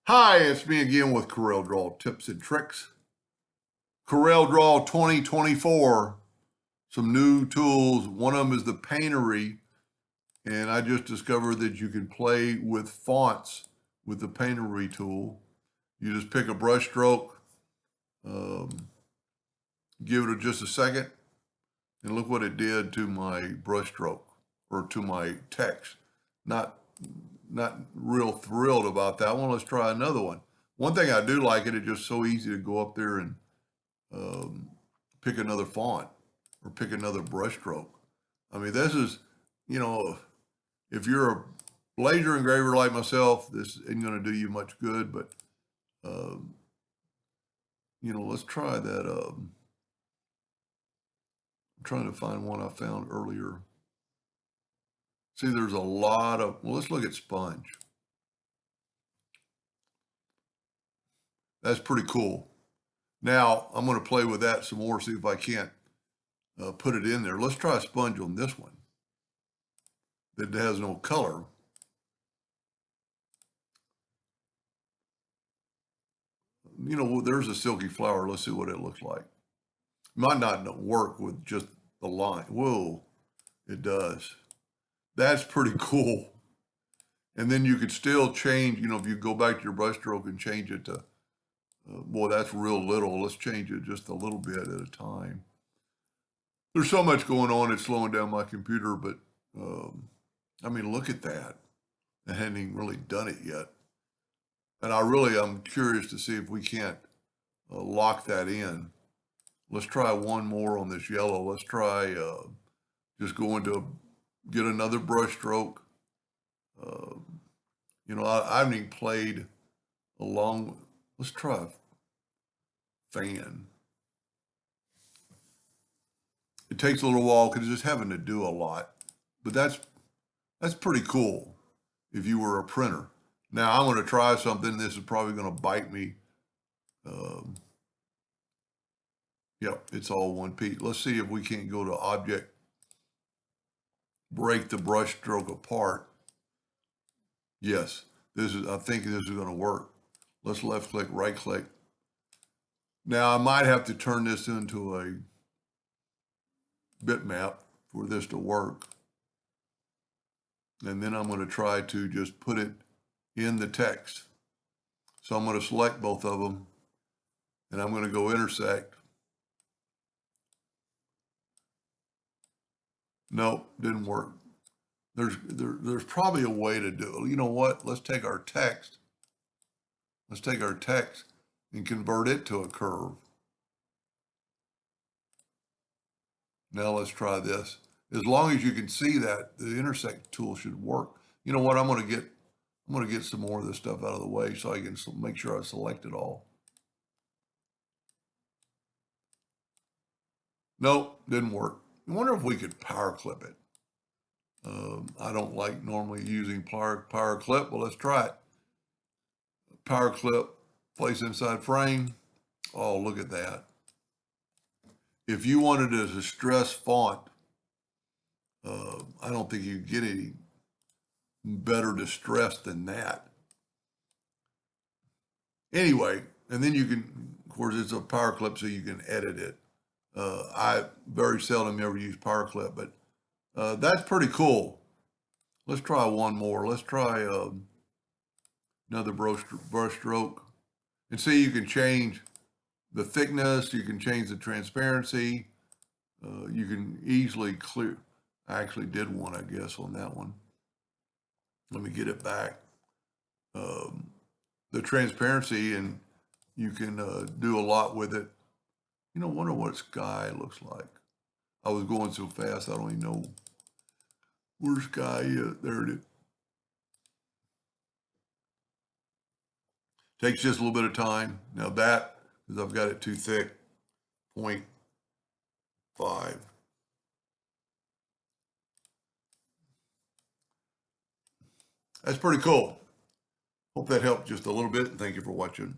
Hi, it's me again with CorelDraw tips and tricks. CorelDraw 2024, some new tools. One of them is the paintery, and I just discovered that you can play with fonts with the paintery tool. You just pick a brush stroke, give it just a second, and look what it did to my brush stroke or to my text. Not real thrilled about that one. Let's try another one. One thing I do like it's just so easy to go up there and pick another font or pick another brush stroke. I mean, this is, if you're a laser engraver like myself, this isn't going to do you much good, but, let's try that. I'm trying to find one I found earlier. See, there's a lot of, well, let's look at sponge. That's pretty cool. Now, I'm going to play with that some more, see if I can't put it in there. Let's try a sponge on this one that has no color. There's a silky flower. Let's see what it looks like. Might not work with just the line. Whoa, it does. That's pretty cool. And then you could still change, if you go back to your brush stroke and change it to, boy, that's real little. Let's change it just a little bit at a time. There's so much going on, it's slowing down my computer, but I mean, look at that. I hadn't even really done it yet. And I'm curious to see if we can't lock that in. Let's try one more on this yellow. Let's try just going to get another brush stroke. I haven't even played along. Let's try a fan. It takes a little while because it's just having to do a lot, but that's pretty cool if you were a printer. Now I'm going to try something. This is probably going to bite me. Yep, it's all one piece. Let's see if we can't go to object, break the brush stroke apart. Yes, I think this is going to work. Let's left click, right click. Now I might have to turn this into a bitmap for this to work. And then I'm going to try to just put it in the text. So I'm going to select both of them and I'm going to go intersect. Nope, didn't work. There's probably a way to do it. You know what? Let's take our text. Let's take our text and convert it to a curve. Now let's try this. As long as you can see that, the intersect tool should work. You know what? I'm going to get some more of this stuff out of the way so I can make sure I select it all. Nope, didn't work. I wonder if we could power clip it. I don't like normally using power clip, but let's try it. Power clip, place inside frame. Oh, look at that. If you wanted a distress font, I don't think you get any better distress than that. Anyway, and then you can, of course, it's a power clip, so you can edit it. I very seldom ever use power clip, but that's pretty cool. Let's try one more. Let's try another brush stroke. And see, you can change the thickness, you can change the transparency, you can easily clear. I actually did one, I guess, on that one. Let me get it back. The transparency, and you can do a lot with it. Wonder what sky looks like. I was going so fast, I don't even know where sky is. There it is. Takes just a little bit of time. Now that, because I've got it too thick, 0.5. That's pretty cool. Hope that helped just a little bit, and thank you for watching.